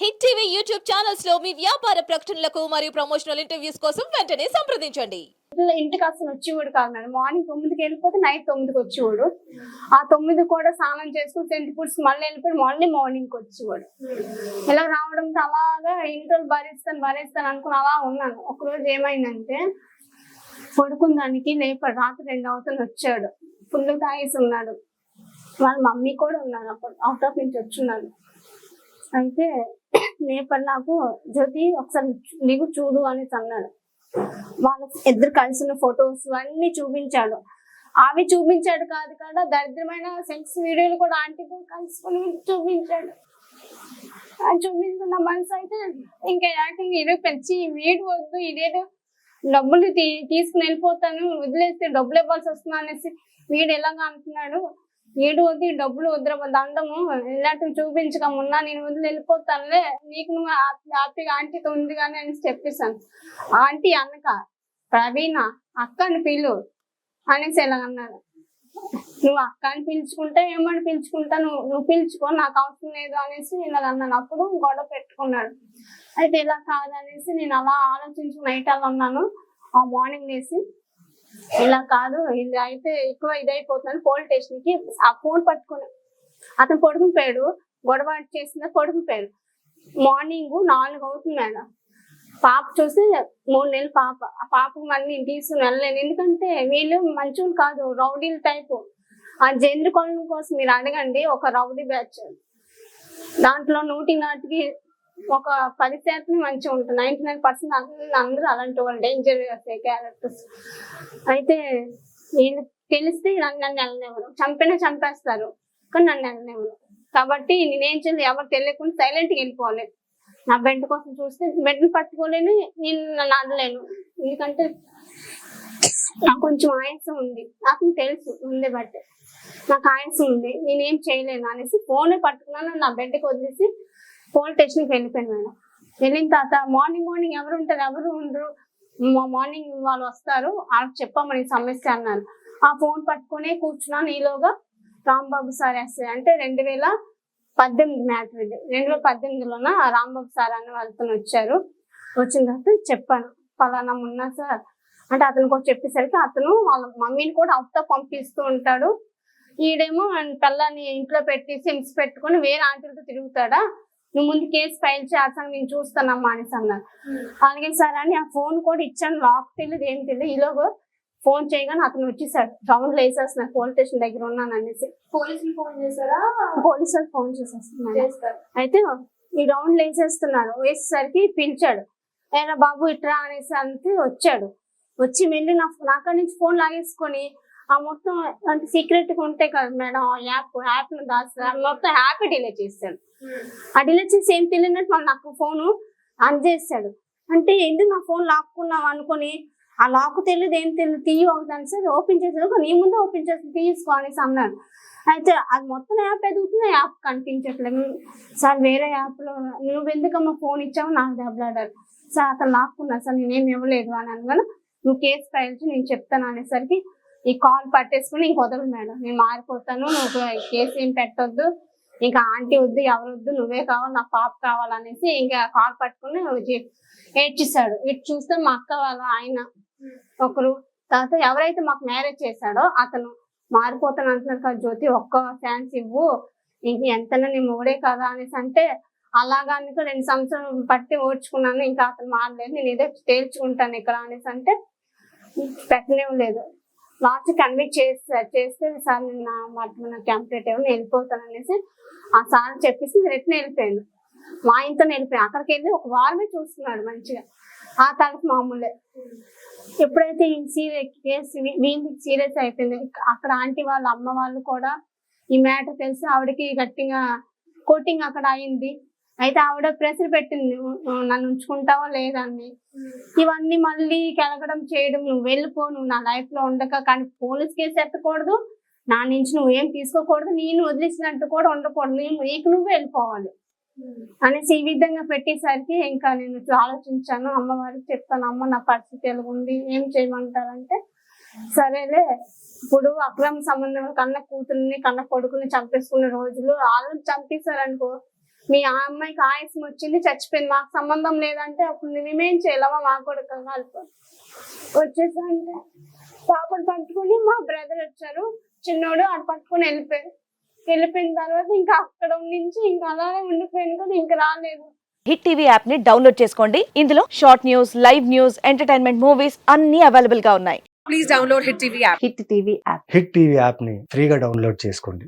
Hit TV YouTube channels లో మీ వ్యాపార ప్రకటనలకు మరియు ప్రమోషనల్ ఇంటర్వ్యూస్ కోసం వెంటనే సంప్రదించండి. ఇంటికి అసలు వచ్చేవాడు కాదు మేడం. మార్నింగ్ 9కి వెళ్ళిపోతే నైట్ 9కి వచ్చేవాడు. ఆ 9 కూడా స్నానం చేసుకుని సెంటి ఫుడ్స్ మళ్ళీ వెళ్ళిపోయి మళ్ళీ మార్నింగ్కి వచ్చేవాడు. ఇలా రావడంతో అలాగా ఇంట్లో భరిస్తాను అనుకుని అలా ఉన్నాను. ఒకరోజు ఏమైందంటే పడుకున్న దానికి లేపాడు. రాత్రి 2 అవతల వచ్చాడు. ఫుల్ తాగేసి ఉన్నాడు. వాళ్ళ మమ్మీ కూడా ఉన్నారు. అప్పుడు అవుట్ ఆఫ్ నుంచి వచ్చున్నాడు. అయితే లేపాడు. నాకు జ్యోతి ఒకసారి నీకు చూడు అనేసి అన్నాడు. వాళ్ళ ఇద్దరు కలిసిన ఫొటోస్ అన్ని చూపించాడు. అవి చూపించాడు కాదు కదా, దరిద్రమైన సెక్స్ వీడియోలు కూడా ఆంటీతో కలుసుకుని చూపించాడు. చూపించుకున్న మనసు అయితే ఇంకా యాక్టింగ్ ఇదే పెంచి వీడు వద్దు, ఇదేదో డబ్బులు తీసుకుని వెళ్ళిపోతాను, వదిలేస్తే డబ్బులు ఇవ్వాల్సి వస్తుంది అనేసి వీడు ఎలాగా అంటున్నాడు. వీడు వద్దు, డబ్బులు వద్దు, దండము ఇలాంటివి చూపించకమున్నా నేను వదిలి వెళ్ళిపోతానులే, నీకు నువ్వు హ్యాపీగా ఆంటీతో ఉంది కానీ అనేసి చెప్పేశాను. ఆంటీ అనక ప్రవీణ అక్క అని పిలు అనేసి ఇలా అన్నాడు. నువ్వు అక్క అని పిలుచుకుంటా ఏమని పిలుచుకుంటా, నువ్వు పిలుచుకో, నాకు అవసరం లేదు అనేసి ఇలా అన్నాను. అప్పుడు గొడవ పెట్టుకున్నాడు. అయితే ఇలా కాదనేసి నేను అలా ఆలోచించి నైట్ అలా ఉన్నాను. ఆ మార్నింగ్ వేసి ఇలా కాదు, ఇది అయితే ఎక్కువ ఇదైపోతున్నాను, పోలీస్ స్టేషన్ కి ఆ ఫోన్ పట్టుకుని అతను పడుకుని పోయాడు. గొడవ చేసిన పడుకుని పోయాడు. మార్నింగ్ 4 అవుతుంది మేడం. పాప చూస్తే 3 నెలల పాప. ఆ పాపకు మళ్ళీ నేను తీసుకుని వెళ్ళలేను, ఎందుకంటే వీళ్ళు మంచోళ్ళు కాదు, రౌడీల టైపు. ఆ జెండర్ కాలనీ కోసం మీరు అడగండి, ఒక రౌడీ బ్యాచ్. దాంట్లో 100కి ఒక 10% మంచిగా ఉంటుంది. 99% అందరూ అలాంటి వాళ్ళు డేంజర్ క్యారెక్టర్స్. అయితే నేను తెలిస్తే నన్ను వెళ్ళనివ్వరు, చంపేస్తారు కానీ నన్ను వెళ్ళనివ్వరు. కాబట్టి నేనేం చేయాలి, ఎవరు తెలియకుండా సైలెంట్గా వెళ్ళిపోవాలి. నా బెడ్ కోసం చూస్తే బెడ్ని పట్టుకోలేను, నేను నన్ను అనలేను, ఎందుకంటే నాకు కొంచెం ఆయాసం ఉంది. నాకు తెలుసు ముందే బట్టే నాకు ఆయాసం ఉంది, నేనేం చేయలేను అనేసి ఫోనే పట్టుకున్నాను. నా బెడ్కి వదిలేసి పోలీస్ స్టేషన్కి వెళ్ళిపోయాను మేడం. వెళ్ళిన తర్వాత మార్నింగ్ ఎవరు ఉంటారు, ఎవరు ఉండరు, మార్నింగ్ వాళ్ళు వస్తారు, వాళ్ళకి చెప్పమని సమస్య అన్నాను. ఆ ఫోన్ పట్టుకునే కూర్చున్నాను. ఈలోగా రాంబాబు సార్ ఎస్ఐ అంటే 2018 మ్యాటర్ ఇది. 2018లోన రాంబాబు సార్ అన్న వాళ్ళతో వచ్చారు. వచ్చిన తర్వాత చెప్పాను, ఫలానా ఉన్నా సార్ అంటే అతనికి కూడా చెప్పేసరికి అతను వాళ్ళ మమ్మీని కూడా అవుతా పంపిస్తూ ఉంటాడు. ఈడేమో పిల్లని ఇంట్లో పెట్టేసి హింస పెట్టుకుని వేరే ఆంటీలతో తిరుగుతాడా, నువ్వు ముందు కేసు ఫైల్ చేస్తాను, నేను చూస్తానమ్మా అనేసి అన్నారు. అలాగే సార్ అని ఆ ఫోన్ కూడా ఇచ్చాను. లాక్ తెలియదు, ఏం తెలియదు. ఈలోగా ఫోన్ చేయగానే అతను వచ్చేసాడు. రౌండ్లు వేసేస్తున్నారు, పోలీస్ స్టేషన్ దగ్గర ఉన్నాను అనేసి. పోలీసులు ఫోన్ చేశారా? పోలీసులు ఫోన్ చేసేస్తున్నారు. అయితే ఈ రౌండ్లు వేసేస్తున్నారు. వేసేసరికి పిలిచాడు, ఏరా బాబు ఇట్రా అనేసి అంతే వచ్చాడు. వచ్చి వెళ్ళి నాకాడ నుంచి ఫోన్ లాగేసుకొని ఆ మొత్తం అంటే సీక్రెట్ గా ఉంటాయి కదా మేడం, యాప్ ను దాస్తారు, మొత్తం యాప్ డిలీట్ చేస్తాడు. ఆ డిలీట్ చేసి ఏం తెలియనట్టు మళ్ళీ నాకు ఫోను అందజేస్తాడు. అంటే ఎందుకు నా ఫోన్ లాక్కున్నావు అనుకుని, ఆ లాక్ తెలియదు ఏం తెలియదు, తీయి అవుతాను సార్ ఓపెన్ చేసాడు, నీ ముందే ఓపెన్ చేసి తీసుకో అనేసి అన్నాడు. అయితే అది మొత్తం యాప్ ఎదుగుతుంది, యాప్ కనిపించట్లేదు సార్. వేరే యాప్ లో నువ్వెందుకమ్మా ఫోన్ ఇచ్చావు, నాకు దెబ్బలాడారు సార్, అతను లాక్కున్నా సార్, నేనేం ఇవ్వలేదు అని అనగానే నువ్వు కేసు ఫైల్ నేను చెప్తాను అనేసరికి ఈ కాల్ పట్టేసుకుని ఇంక వదలు మేడం, నేను మారిపోతాను, నువ్వు కేసు ఏం పెట్టొద్దు, ఇంకా ఆంటీ వద్దు, ఎవరు వద్దు, నువ్వే కావాలి, నా పాప కావాలనేసి ఇంకా కాల్ పట్టుకుని ఏడ్చేసాడు. ఇటు చూస్తే మా అక్క వాళ్ళ ఆయన ఒకరు, తర్వాత ఎవరైతే మాకు మ్యారేజ్ చేశాడో అతను మారిపోతాను అంటున్నారు కదా జ్యోతి, ఒక్క ఛాన్స్ ఇవ్వు, ఇంక ఎంతైనా నీ మూడే కదా అనేసి అంటే, అలాగా అందుకు 2 సంవత్సరాలు పట్టి ఓడ్చుకున్నాను, ఇంకా అతను మారలేదు, నేను ఇదే తేల్చుకుంటాను ఇక్కడ అనేసి అంటే పెట్టలేము లేదు. లాస్ట్ కన్విక్ట్ చేస్తే సార్ నా క్యాంప్లెట్ ఎవరు నేను వెళ్ళిపోతాను అనేసి ఆ సార్ చెప్పేసి రిటర్న్ వెళ్ళిపోయాను. మా ఇంట్లో వెళ్ళిపోయాను. అక్కడికి వెళ్ళి 1 వారమే చూస్తున్నాడు మంచిగా. ఆ తర్వాత మామూలే. ఎప్పుడైతే ఈ కేసు వీళ్ళకి సీరియస్ అయిపోయింది, అక్కడ ఆంటీ వాళ్ళ అమ్మ వాళ్ళు కూడా ఈ మ్యాటర్ తెలిసి ఆవిడకి గట్టిగా కోటింగ్ అక్కడ అయింది. అయితే ఆవిడ ప్రెషర్ పెట్టింది, నన్ను ఉంచుకుంటావా లేదని. ఇవన్నీ మళ్ళీ కెలగడం చేయడం, నువ్వు వెళ్ళిపో, నువ్వు నా లైఫ్ లో ఉండక, కానీ పోలీస్ కేసు ఎత్తకూడదు, నా నుంచి నువ్వేం తీసుకోకూడదు, నేను వదిలేసినట్టు కూడా ఉండకూడదు, నీకు నువ్వే వెళ్ళిపోవాలి అనేసి ఈ విధంగా పెట్టేసరికి ఇంకా నేను ఆలోచించాను. అమ్మవారికి చెప్తాను, అమ్మ నా పరిస్థితి ఎలాగుంది, ఏం చేయమంటారంటే సరేలే, ఇప్పుడు అక్రమ సంబంధం కన్న కూతుర్ని కన్న కొడుకుని చంపేసుకున్న రోజులు, వాళ్ళని చంపేశారనుకో మీ ఆ అమ్మాయికి ఆయాసం వచ్చింది చచ్చిపోయింది, మాకు సంబంధం లేదంటే అప్పుడు మేమేం చేయలేమా, మాకు కూడా కలిపి వచ్చేసంటే పాపను పట్టుకుని మా బ్రదర్ వచ్చారు, చిన్నోడు ఆడు పట్టుకుని వెళ్ళిపోయిన తర్వాత ఇంకా అక్కడ నుంచి ఇంకా అలానే ఉండిపోయాను కదా, ఇంకా రాలేదు. హిట్ టీవీ యాప్ ని డౌన్లోడ్ చేసుకోండి. ఇందులో short news, live news, entertainment movies అన్ని అవైలబుల్ గా ఉన్నాయి. Please download Hit TV app. Hit TV app. Hit TV యాప్ని ఫ్రీగా డౌన్లోడ్ చేసుకోండి.